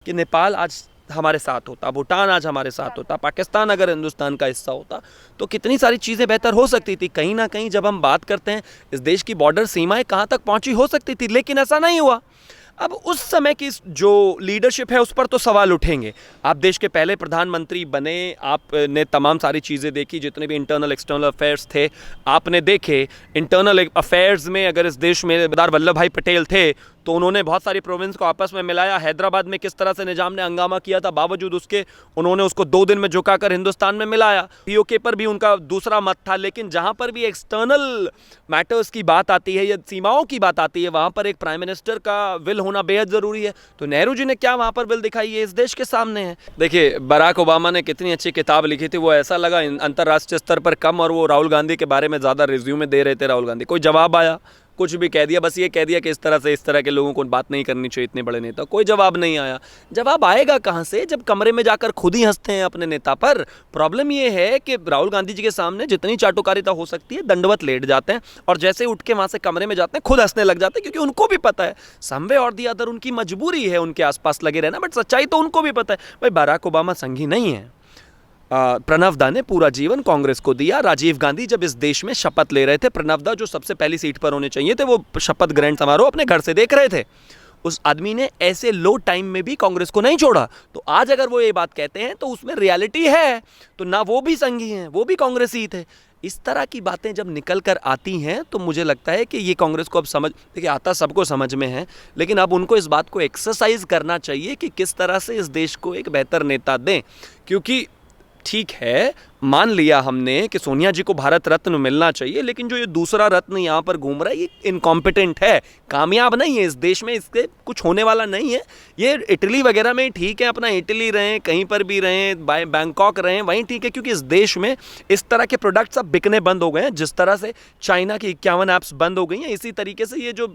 कि नेपाल आज हमारे साथ होता, भूटान आज हमारे साथ होता, पाकिस्तान अगर हिंदुस्तान का हिस्सा होता तो कितनी सारी चीज़ें बेहतर हो सकती थी। कहीं ना कहीं जब हम बात करते हैं इस देश की बॉर्डर सीमाएं कहाँ तक पहुंची हो सकती थी, लेकिन ऐसा नहीं हुआ। अब उस समय की जो लीडरशिप है उस पर तो सवाल उठेंगे। आप देश के पहले प्रधानमंत्री बने, आपने तमाम सारी चीज़ें देखी, जितने भी इंटरनल एक्सटर्नल अफेयर्स थे आपने देखे। इंटरनल अफेयर्स में अगर इस देश में सरदार वल्लभ भाई पटेल थे तो उन्होंने बहुत सारी प्रोविंस को आपस में मिलाया। हैदराबाद में किस तरह से निजाम ने हंगामा किया था, बावजूद उसके उन्होंने उसको 2 दिन में झुकाकर हिंदुस्तान में मिलाया। पीओके पर भी उनका दूसरा मत था। लेकिन जहां पर भी एक्सटर्नल मैटर्स की बात आती है या सीमाओं की बात आती है, वहां पर एक प्राइम मिनिस्टर का विल होना बेहद ज़रूरी है। तो नेहरू जी ने क्या वहां पर विल दिखाई है, इस देश के सामने है। देखिए, बराक ओबामा ने कितनी अच्छी किताब लिखी थी, वो ऐसा लगा अंतर्राष्ट्रीय स्तर पर कम, और वो राहुल गांधी के बारे में ज़्यादा रिज्यूमे दे रहे थे। राहुल गांधी कोई जवाब आया, कुछ भी कह दिया, बस ये कह दिया कि इस तरह के लोगों को बात नहीं करनी चाहिए, इतने बड़े नेता। कोई जवाब नहीं आया। जवाब आएगा कहाँ से, जब कमरे में जाकर खुद ही हंसते हैं अपने नेता पर। प्रॉब्लम ये है कि राहुल गांधी जी के सामने जितनी चाटुकारिता हो सकती है दंडवत लेट जाते हैं, और जैसे उठ के वहाँ से कमरे में जाते हैं खुद हंसने लग जाते हैं, क्योंकि उनको भी पता है समवे और दी अदर उनकी मजबूरी है उनके आसपास लगे रहना। बट सच्चाई तो उनको भी पता है। भाई, बराक ओबामा संघी नहीं है। प्रणव दा ने पूरा जीवन कांग्रेस को दिया। राजीव गांधी जब इस देश में शपथ ले रहे थे, प्रणव दा जो सबसे पहली सीट पर होने चाहिए थे, वो शपथ ग्रहण समारोह अपने घर से देख रहे थे। उस आदमी ने ऐसे लो टाइम में भी कांग्रेस को नहीं छोड़ा। तो आज अगर वो ये बात कहते हैं तो उसमें रियलिटी है। तो ना वो भी संघी हैं, वो भी कांग्रेसी थे। इस तरह की बातें जब निकल कर आती हैं तो मुझे लगता है कि ये कांग्रेस को अब समझ, देखिए आता सबको समझ में है, लेकिन अब उनको इस बात को एक्सरसाइज करना चाहिए कि किस तरह से इस देश को एक बेहतर नेता दें। क्योंकि ठीक है, मान लिया हमने कि सोनिया जी को भारत रत्न मिलना चाहिए, लेकिन जो ये दूसरा रत्न यहाँ पर घूम रहा है ये इनकॉम्पिटेंट है, कामयाब नहीं है इस देश में, इसके कुछ होने वाला नहीं है। ये इटली वगैरह में ठीक है, अपना इटली रहें, कहीं पर भी रहें, बैंकॉक रहें, वहीं ठीक है, क्योंकि इस देश में इस तरह के प्रोडक्ट्स अब बिकने बंद हो गए हैं। जिस तरह से चाइना की 51 ऐप्स बंद हो गई हैं, इसी तरीके से ये जो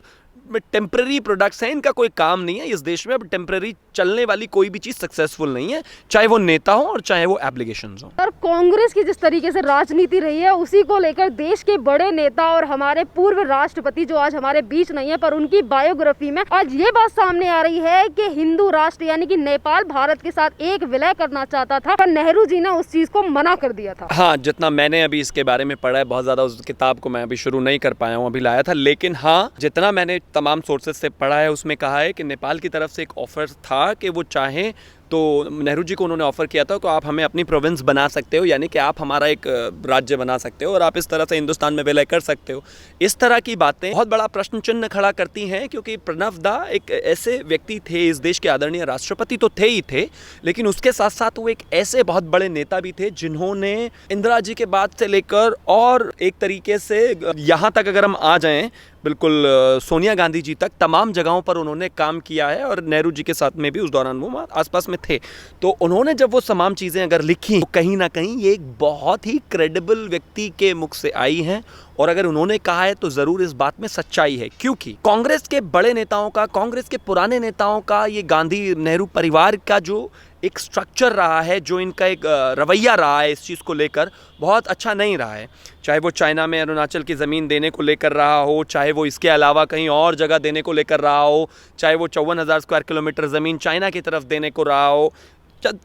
टेम्पररी प्रोडक्ट्स हैं इनका कोई काम नहीं है इस देश में। अब टेम्पररी चलने वाली कोई भी चीज़ सक्सेसफुल नहीं है, चाहे वो नेता हो और चाहे वो एप्लीकेशंस हो। और कांग्रेस की जिस तरीके से राजनीति रही है उसी को लेकर देश के बड़े नेता और हमारे पूर्व राष्ट्रपति जो आज हमारे बीच नहीं है, पर उनकी बायोग्राफी में आज ये बात सामने आ रही है कि हिंदू राष्ट्र यानी कि नेपाल भारत के साथ एक विलय करना चाहता था, पर नेहरू जी ने उस चीज को मना कर दिया था। हाँ, जितना मैंने अभी इसके बारे में पढ़ा है, बहुत ज़्यादा उस किताब को मैं अभी शुरू नहीं कर पाया हूँ, अभी लाया था। लेकिन हाँ, जितना मैंने तमाम सोर्सेज से पढ़ा है उसमें कहा है कि नेपाल की तरफ से एक ऑफर था कि वो चाहें तो नेहरू जी को उन्होंने ऑफर किया था कि आप हमें अपनी प्रोविंस बना सकते हो, यानी कि आप हमारा एक राज्य बना सकते हो और आप इस तरह से हिंदुस्तान में विलय कर सकते हो। इस तरह की बातें बहुत बड़ा प्रश्न चिन्ह खड़ा करती हैं, क्योंकि प्रणव दा एक ऐसे व्यक्ति थे, इस देश के आदरणीय राष्ट्रपति तो थे ही थे, लेकिन उसके साथ साथ वो एक ऐसे बहुत बड़े नेता भी थे जिन्होंने इंदिरा जी के बाद से लेकर और एक तरीके से यहाँ तक अगर हम आ जाएं बिल्कुल सोनिया गांधी जी तक, तमाम जगहों पर उन्होंने काम किया है, और नेहरू जी के साथ में भी उस दौरान वो आसपास में थे। तो उन्होंने जब वो तमाम चीज़ें अगर लिखी तो कहीं ना कहीं ये एक बहुत ही क्रेडिबल व्यक्ति के मुख से आई हैं, और अगर उन्होंने कहा है तो ज़रूर इस बात में सच्चाई है। क्योंकि कांग्रेस के बड़े नेताओं का, कांग्रेस के पुराने नेताओं का, ये गांधी नेहरू परिवार का जो एक स्ट्रक्चर रहा है, जो इनका एक रवैया रहा है इस चीज़ को लेकर, बहुत अच्छा नहीं रहा है। चाहे वो चाइना में अरुणाचल की ज़मीन देने को लेकर रहा हो, चाहे वो इसके अलावा कहीं और जगह देने को लेकर रहा हो, चाहे वो 54,000 स्क्वायर किलोमीटर ज़मीन चाइना की तरफ देने को रहा हो,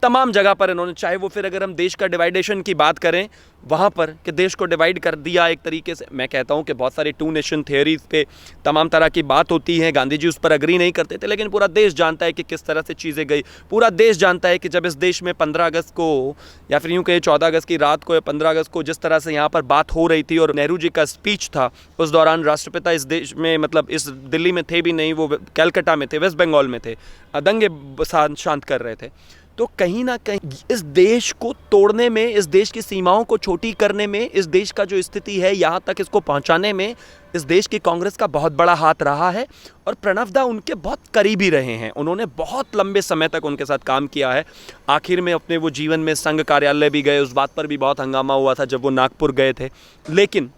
तमाम जगह पर इन्होंने, चाहे वो फिर अगर हम देश का डिवाइडेशन की बात करें वहाँ पर कि देश को डिवाइड कर दिया एक तरीके से। मैं कहता हूँ कि बहुत सारी 2 नेशन थियोरीज पे तमाम तरह की बात होती है, गांधी जी उस पर अग्री नहीं करते थे, लेकिन पूरा देश जानता है कि किस तरह से चीज़ें गई। पूरा देश जानता है कि जब इस देश में 15 अगस्त को, या फिर यूँ कहे 14 अगस्त की रात को या 15 अगस्त को जिस तरह से यहाँ पर बात हो रही थी और नेहरू जी का स्पीच था, उस दौरान राष्ट्रपिता इस देश में, मतलब इस दिल्ली में थे भी नहीं, वो कैलकाटा में थे, वेस्ट बंगाल में थे, दंगे शांत कर रहे थे। तो कहीं ना कहीं इस देश को तोड़ने में, इस देश की सीमाओं को छोटी करने में, इस देश का जो स्थिति है यहाँ तक इसको पहुँचाने में इस देश की कांग्रेस का बहुत बड़ा हाथ रहा है। और प्रणव दा उनके बहुत करीबी रहे हैं, उन्होंने बहुत लंबे समय तक उनके साथ काम किया है। आखिर में अपने वो जीवन में संघ कार्यालय भी गए, उस बात पर भी बहुत हंगामा हुआ था जब वो नागपुर गए थे। लेकिन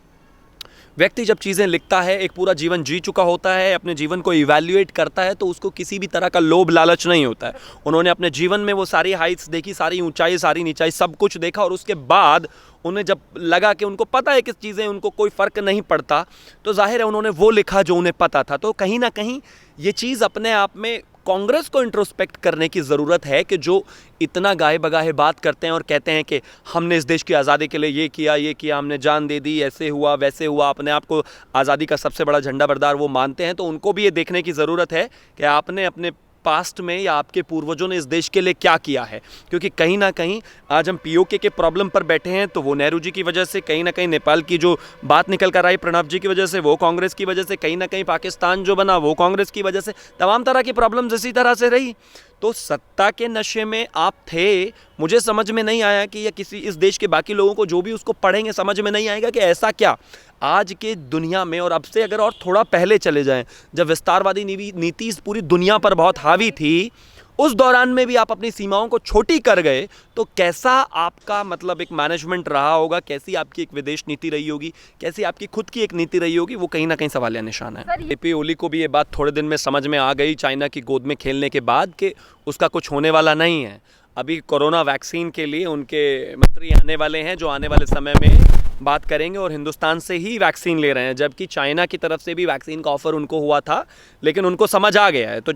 व्यक्ति जब चीज़ें लिखता है, एक पूरा जीवन जी चुका होता है, अपने जीवन को इवैल्यूएट करता है, तो उसको किसी भी तरह का लोभ लालच नहीं होता है। उन्होंने अपने जीवन में वो सारी हाइट्स देखी, सारी ऊंचाई, सारी नीचाई, सब कुछ देखा, और उसके बाद उन्हें जब लगा कि उनको पता है कि चीज़ें उनको कोई फ़र्क नहीं पड़ता, तो जाहिर है उन्होंने वो लिखा जो उन्हें पता था। तो कहीं ना कहीं ये चीज़ अपने आप में कांग्रेस को इंट्रोस्पेक्ट करने की ज़रूरत है कि जो इतना गाहे बगाहे बात करते हैं और कहते हैं कि हमने इस देश की आज़ादी के लिए ये किया, हमने जान दे दी, ऐसे हुआ वैसे हुआ, अपने आप को आज़ादी का सबसे बड़ा झंडा बरदार वो मानते हैं, तो उनको भी ये देखने की ज़रूरत है कि आपने अपने पास्ट में या आपके पूर्वजों ने इस देश के लिए क्या किया है। क्योंकि कहीं ना कहीं आज हम पीओके के प्रॉब्लम पर बैठे हैं तो वो नेहरू जी की वजह से, कहीं ना कहीं नेपाल की जो बात निकल कर आई प्रणब जी की वजह से, वो कांग्रेस की वजह से, कहीं ना कहीं पाकिस्तान जो बना वो कांग्रेस की वजह से, तमाम तरह की प्रॉब्लम्स इसी तरह से रही। तो सत्ता के नशे में आप थे, मुझे समझ में नहीं आया कि या किसी इस देश के बाकी लोगों को जो भी उसको पढ़ेंगे समझ में नहीं आएगा कि ऐसा क्या आज के दुनिया में। और अब से अगर और थोड़ा पहले चले जाएं, जब विस्तारवादी नीति इस पूरी दुनिया पर बहुत हावी थी, उस दौरान में भी आप अपनी सीमाओं को छोटी कर गए, तो कैसा आपका मतलब एक मैनेजमेंट रहा होगा, कैसी आपकी एक विदेश नीति रही होगी, कैसी आपकी खुद की एक नीति रही होगी, वो कहीं ना कहीं सवालिया निशान है। एपी ओली को भी ये बात थोड़े दिन में समझ में आ गई चाइना की गोद में खेलने के बाद कि उसका कुछ होने वाला नहीं है। अभी कोरोना वैक्सीन के लिए उनके मंत्री आने वाले हैं जो आने वाले समय में बात करेंगे और हिंदुस्तान से ही वैक्सीन ले रहे हैं, जबकि चाइना की तरफ से भी वैक्सीन का ऑफर उनको हुआ था, लेकिन उनको समझ आ गया है। तो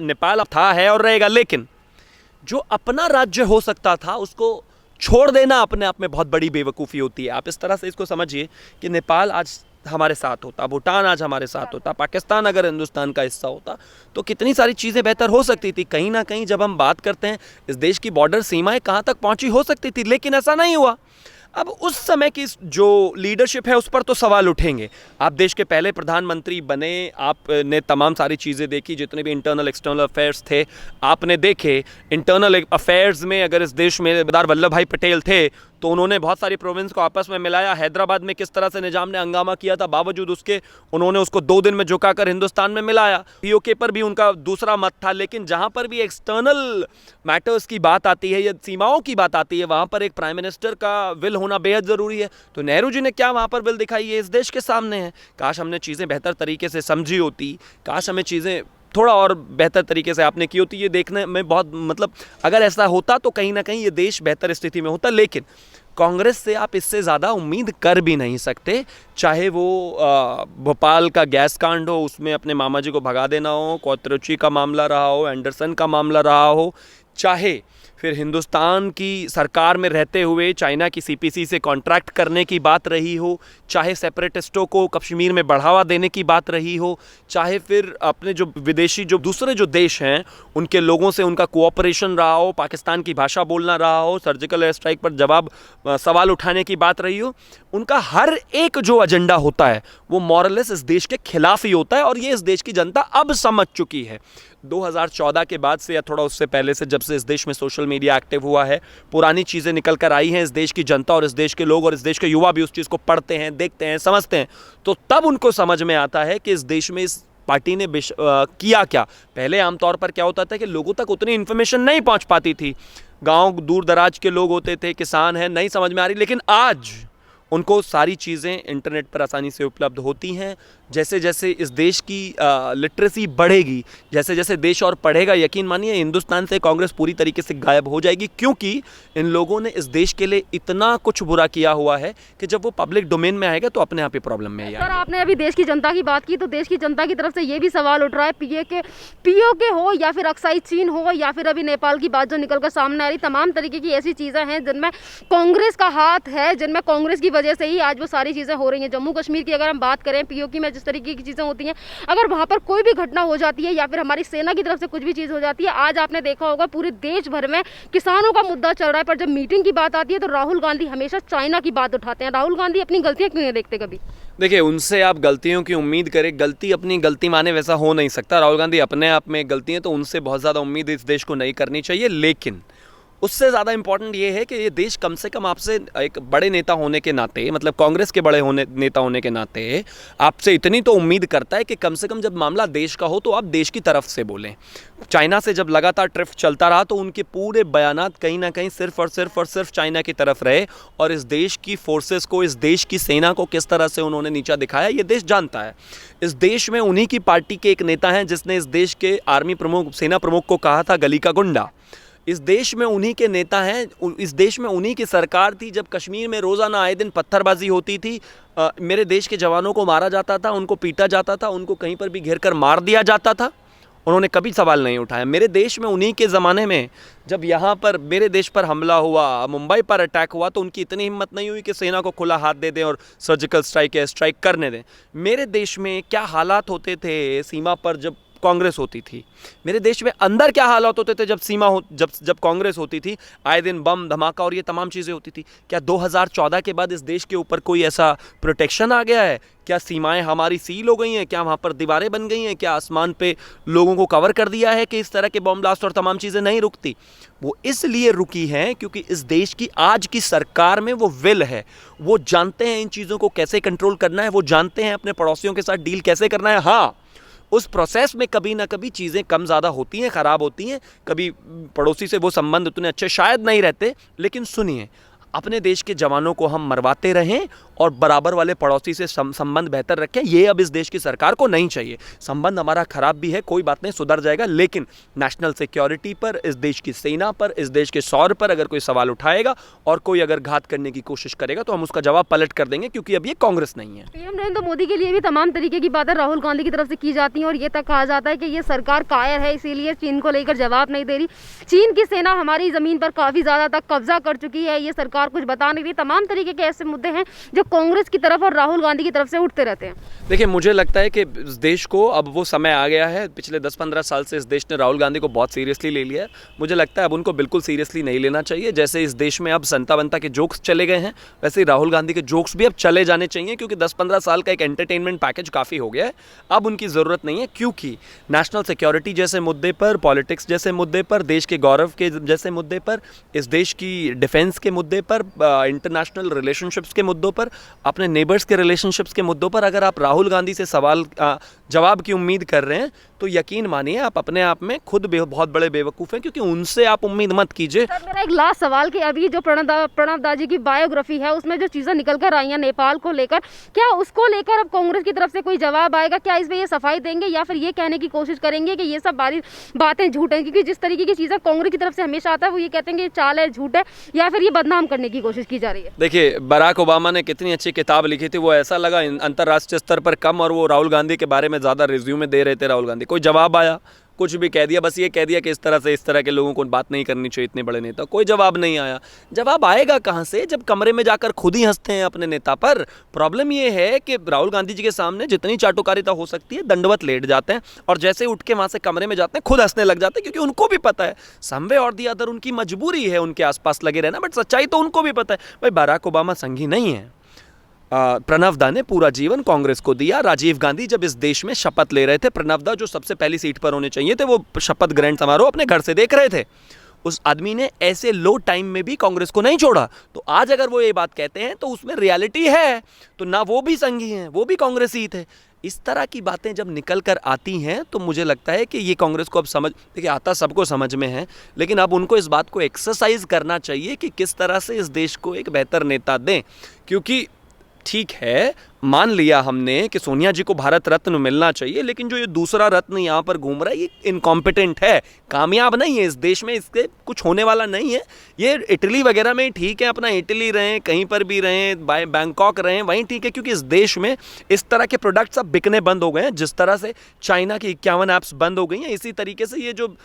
नेपाल अब था, है और रहेगा, लेकिन जो अपना राज्य हो सकता था उसको छोड़ देना अपने आप में बहुत बड़ी बेवकूफ़ी होती है। आप इस तरह से इसको समझिए कि नेपाल आज हमारे साथ होता, भूटान आज हमारे साथ होता, पाकिस्तान अगर हिंदुस्तान का हिस्सा होता तो कितनी सारी चीज़ें बेहतर हो सकती थी। कहीं ना कहीं जब हम बात करते हैं इस देश की बॉर्डर सीमाएं कहाँ तक पहुँची हो सकती थी, लेकिन ऐसा नहीं हुआ। अब उस समय की जो लीडरशिप है उस पर तो सवाल उठेंगे। आप देश के पहले प्रधानमंत्री बने, आपने तमाम सारी चीज़ें देखी, जितने भी इंटरनल एक्सटर्नल अफेयर्स थे आपने देखे। इंटरनल अफेयर्स में अगर इस देश में सरदार वल्लभ भाई पटेल थे तो उन्होंने बहुत सारी प्रोविंस को आपस में मिलाया। हैदराबाद में किस तरह से निजाम ने हंगामा किया था, बावजूद उसके उन्होंने उसको 2 दिन में झुकाकर हिंदुस्तान में मिलाया। पीओके पर भी उनका दूसरा मत था, लेकिन जहां पर भी एक्सटर्नल मैटर्स की बात आती है या सीमाओं की बात आती है, वहां पर एक प्राइम मिनिस्टर का विल होना बेहद ज़रूरी है। तो नेहरू जी ने क्या वहां पर विल दिखाई है, इस देश के सामने है। काश हमने चीज़ें बेहतर तरीके से समझी होती, काश हमें चीज़ें थोड़ा और बेहतर तरीके से आपने की होती। ये देखने में बहुत मतलब अगर ऐसा होता तो कहीं ना कहीं ये देश बेहतर स्थिति में होता, लेकिन कांग्रेस से आप इससे ज़्यादा उम्मीद कर भी नहीं सकते। चाहे वो भोपाल का गैस कांड हो, उसमें अपने मामा जी को भगा देना हो, कोतरुचि का मामला रहा हो, एंडरसन का मामला रहा हो, चाहे फिर हिंदुस्तान की सरकार में रहते हुए चाइना की सीपीसी से कॉन्ट्रैक्ट करने की बात रही हो, चाहे सेपरेटिस्टों को कश्मीर में बढ़ावा देने की बात रही हो, चाहे फिर अपने जो विदेशी जो दूसरे जो देश हैं उनके लोगों से उनका कोऑपरेशन रहा हो, पाकिस्तान की भाषा बोलना रहा हो, सर्जिकल एयर स्ट्राइक पर जवाब सवाल उठाने की बात रही हो, उनका हर एक जो एजेंडा होता है वो मॉरलेस इस देश के खिलाफ ही होता है। और ये इस देश की जनता अब समझ चुकी है। 2014 के बाद से या थोड़ा उससे पहले से, जब से इस देश में सोशल मीडिया एक्टिव हुआ है, पुरानी चीज़ें निकल कर आई हैं। इस देश की जनता और इस देश के लोग और इस देश के युवा भी उस चीज़ को पढ़ते हैं, देखते हैं, समझते हैं, तो तब उनको समझ में आता है कि इस देश में इस पार्टी ने किया क्या। पहले आमतौर पर क्या होता था कि लोगों तक उतनी इन्फॉर्मेशन नहीं पहुंच पाती थी, गांव दूर दराज के लोग होते थे, किसान हैं, नहीं समझ में आ रही, लेकिन आज उनको सारी चीज़ें इंटरनेट पर आसानी से उपलब्ध होती हैं। जैसे जैसे इस देश की लिटरेसी बढ़ेगी, जैसे जैसे देश और पढ़ेगा, यकीन मानिए हिंदुस्तान से कांग्रेस पूरी तरीके से गायब हो जाएगी, क्योंकि इन लोगों ने इस देश के लिए इतना कुछ बुरा किया हुआ है कि जब वो पब्लिक डोमेन में आएगा तो अपने आप ही प्रॉब्लम में आएगा। सर, आपने अभी देश की जनता की बात की, तो देश की जनता की तरफ से ये भी सवाल उठ रहा है, पीओके हो या फिर अक्साई चीन हो या फिर अभी नेपाल की बात जो निकल कर सामने आ रही, तमाम तरीके की ऐसी चीज़ें हैं जिनमें कांग्रेस का हाथ है, जिनमें कांग्रेस की वजह से ही आज वो सारी चीज़ें हो रही हैं। जम्मू कश्मीर की अगर हम बात करें, पीओके में जिस तरीके की चीज़ें होती हैं, अगर वहाँ पर कोई भी घटना हो जाती है या फिर हमारी सेना की तरफ से कुछ भी चीज़ हो जाती है, आज आपने देखा होगा पूरे देश भर में किसानों का मुद्दा चल रहा है, पर जब मीटिंग की बात आती है तो राहुल गांधी हमेशा चाइना की बात उठाते हैं। राहुल गांधी अपनी गलतियाँ क्यों नहीं देखते कभी? देखिए, उनसे आप गलतियों की उम्मीद करें, गलती अपनी गलती माने वैसा हो नहीं सकता। राहुल गांधी अपने आप में गलती है, तो उनसे बहुत ज़्यादा उम्मीद इस देश को नहीं करनी चाहिए। लेकिन उससे ज़्यादा इंपॉर्टेंट ये है कि ये देश कम से कम आपसे एक बड़े नेता होने के नाते, मतलब कांग्रेस के बड़े नेता होने के नाते आपसे इतनी तो उम्मीद करता है कि कम से कम जब मामला देश का हो तो आप देश की तरफ से बोलें। चाइना से जब लगातार ट्रिप चलता रहा तो उनके पूरे बयानात कहीं ना कहीं सिर्फ और सिर्फ चाइना की तरफ रहे, और इस देश की फोर्सेस को, इस देश की सेना को किस तरह से उन्होंने नीचा दिखाया ये देश जानता है। इस देश में उन्हीं की पार्टी के एक नेता हैं जिसने इस देश के आर्मी प्रमुख, सेना प्रमुख को कहा था गली का गुंडा। इस देश में उन्हीं के नेता हैं, इस देश में उन्हीं की सरकार थी जब कश्मीर में रोज़ाना आए दिन पत्थरबाजी होती थी, मेरे देश के जवानों को मारा जाता था, उनको पीटा जाता था, उनको कहीं पर भी घेर कर मार दिया जाता था, उन्होंने कभी सवाल नहीं उठाया। मेरे देश में उन्हीं के ज़माने में जब यहाँ पर मेरे देश पर हमला हुआ, मुंबई पर अटैक हुआ, तो उनकी इतनी हिम्मत नहीं हुई कि सेना को खुला हाथ दे दें और सर्जिकल स्ट्राइक या स्ट्राइक करने दें। मेरे देश में क्या हालात होते थे सीमा पर जब कांग्रेस होती थी, मेरे देश में अंदर क्या हालात होते थे जब कांग्रेस होती थी। आए दिन बम धमाका और ये तमाम चीज़ें होती थी। क्या 2014 के बाद इस देश के ऊपर कोई ऐसा प्रोटेक्शन आ गया है? क्या सीमाएं हमारी सील हो गई हैं? क्या वहाँ पर दीवारें बन गई हैं? क्या आसमान पे लोगों को कवर कर दिया है कि इस तरह के बम ब्लास्ट और तमाम चीज़ें नहीं रुकती? वो इसलिए रुकी हैं क्योंकि इस देश की आज की सरकार में वो विल है। वो जानते हैं इन चीज़ों को कैसे कंट्रोल करना है, वो जानते हैं अपने पड़ोसियों के साथ डील कैसे करना है। हाँ, उस प्रोसेस में कभी ना कभी चीज़ें कम ज़्यादा होती हैं, ख़राब होती हैं, कभी पड़ोसी से वो संबंध उतने अच्छे शायद नहीं रहते। लेकिन सुनिए, अपने देश के जवानों को हम मरवाते रहें और बराबर वाले पड़ोसी से संबंध बेहतर रखें, ये अब इस देश की सरकार को नहीं चाहिए। संबंध हमारा ख़राब भी है, कोई बात नहीं, सुधर जाएगा, लेकिन नेशनल सिक्योरिटी पर, इस देश की सेना पर, इस देश के शौर्य पर अगर कोई सवाल उठाएगा और कोई अगर घात करने की कोशिश करेगा तो हम उसका जवाब पलट कर देंगे, क्योंकि अब ये कांग्रेस नहीं है। पीएम नरेंद्र मोदी के लिए भी तमाम तरीके की बातें राहुल गांधी की तरफ से की जाती हैं और ये तक कहा जाता है कि ये सरकार कायर है, इसीलिए चीन को लेकर जवाब नहीं दे रही। चीन की सेना हमारी ज़मीन पर काफ़ी ज़्यादा तक कब्जा कर चुकी है, ये सरकार कुछ बता नहीं रही। तमाम तरीके के ऐसे मुद्दे हैं जो कांग्रेस की तरफ और राहुल गांधी की तरफ से उठते रहते हैं। देखिए, मुझे लगता है कि इस देश को अब वो समय आ गया है। पिछले 10-15 साल से इस देश ने राहुल गांधी को बहुत सीरियसली ले लिया है। मुझे लगता है अब उनको बिल्कुल सीरियसली नहीं लेना चाहिए। जैसे इस देश में अब संता बनता के जोक्स चले गए हैं, वैसे ही राहुल गांधी के जोक्स भी अब चले जाने चाहिए, क्योंकि 10-15 साल का एक एंटरटेनमेंट पैकेज काफ़ी हो गया है। अब उनकी ज़रूरत नहीं है, क्योंकि नेशनल सिक्योरिटी जैसे मुद्दे पर, पॉलिटिक्स जैसे मुद्दे पर, देश के गौरव के जैसे मुद्दे पर, इस देश की डिफेंस के मुद्दे पर, इंटरनेशनल रिलेशनशिप्स के मुद्दों पर, अपने नेबर्स के रिलेशनशिप्स के मुद्दों पर अगर आप राहुल गांधी से सवाल जवाब की उम्मीद कर रहे हैं तो यकीन मानिए आप अपने आप में खुद बहुत बड़े बेवकूफ़ हैं, क्योंकि उनसे आप उम्मीद मत कीजिए। सर, मेरा एक लास्ट सवाल कि अभी जो प्रणब दा जी की बायोग्राफी है उसमें जो चीज़ें निकल कर आई हैं नेपाल को लेकर, क्या उसको लेकर अब कांग्रेस की तरफ से कोई जवाब आएगा? क्या इस पर ये सफाई देंगे या फिर ये कहने की कोशिश करेंगे कि ये सब बातें झूठ हैं? क्योंकि जिस तरीके की चीज़ें कांग्रेस की तरफ से हमेशा आता है वो ये कहते हैं कि चाल है, झूठ है, या फिर ये बदनाम करने की कोशिश की जा रही है। देखिए, बराक ओबामा ने कितनी अच्छी किताब लिखी थी, वो ऐसा लगा अंतर्राष्ट्रीय स्तर पर कम, और वो राहुल गांधी के बारे में ज़्यादा रिज्यूमे दे रहे थे राहुल गांधी। कोई जवाब आया? कुछ भी कह दिया, बस ये कह दिया कि इस तरह के लोगों को बात नहीं करनी चाहिए, इतने बड़े नेता। कोई जवाब नहीं आया। जवाब आएगा कहाँ से जब कमरे में जाकर खुद ही हंसते हैं अपने नेता पर? प्रॉब्लम ये है कि राहुल गांधी जी के सामने जितनी चाटुकारिता हो सकती है दंडवत लेट जाते हैं, और जैसे उठ के वहाँ से कमरे में जाते हैं खुद हंसने लग जाते हैं, क्योंकि उनको भी पता है समवे और दी अदर उनकी मजबूरी है उनके आसपास लगे रहना। बट सच्चाई तो उनको भी पता है, भाई बराक ओबामा संगी नहीं है। प्रणब दा ने पूरा जीवन कांग्रेस को दिया। राजीव गांधी जब इस देश में शपथ ले रहे थे, प्रणब दा जो सबसे पहली सीट पर होने चाहिए थे, वो शपथ ग्रहण समारोह अपने घर से देख रहे थे। उस आदमी ने ऐसे लो टाइम में भी कांग्रेस को नहीं छोड़ा। तो आज अगर वो ये बात कहते हैं तो उसमें रियलिटी है। तो ना वो भी संगी हैं, वो भी कांग्रेसी थे। इस तरह की बातें जब निकल कर आती हैं तो मुझे लगता है कि ये कांग्रेस को अब देखिए, आता सबको समझ में है, लेकिन अब उनको इस बात को एक्सरसाइज करना चाहिए कि किस तरह से इस देश को एक बेहतर नेता दें। क्योंकि ठीक है, मान लिया हमने कि सोनिया जी को भारत रत्न मिलना चाहिए, लेकिन जो ये दूसरा रत्न यहाँ पर घूम रहा है ये इनकॉम्पिटेंट है, कामयाब नहीं है, इस देश में इसके कुछ होने वाला नहीं है। ये इटली वगैरह में ठीक है, अपना इटली रहें, कहीं पर भी रहें, बैंकॉक रहें, वहीं ठीक है, क्योंकि इस देश में इस तरह के प्रोडक्ट्स अब बिकने बंद हो गए हैं। जिस तरह से चाइना की 51 ऐप्स बंद हो गई हैं, इसी तरीके से ये जो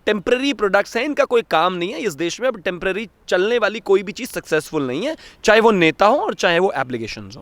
टेम्पररी प्रोडक्ट्स हैं इनका कोई काम नहीं है इस देश में। अब टेम्पररी चलने वाली कोई भी चीज़ सक्सेसफुल नहीं है, चाहे वो नेता हो और चाहे वो एप्लीकेशंस हो।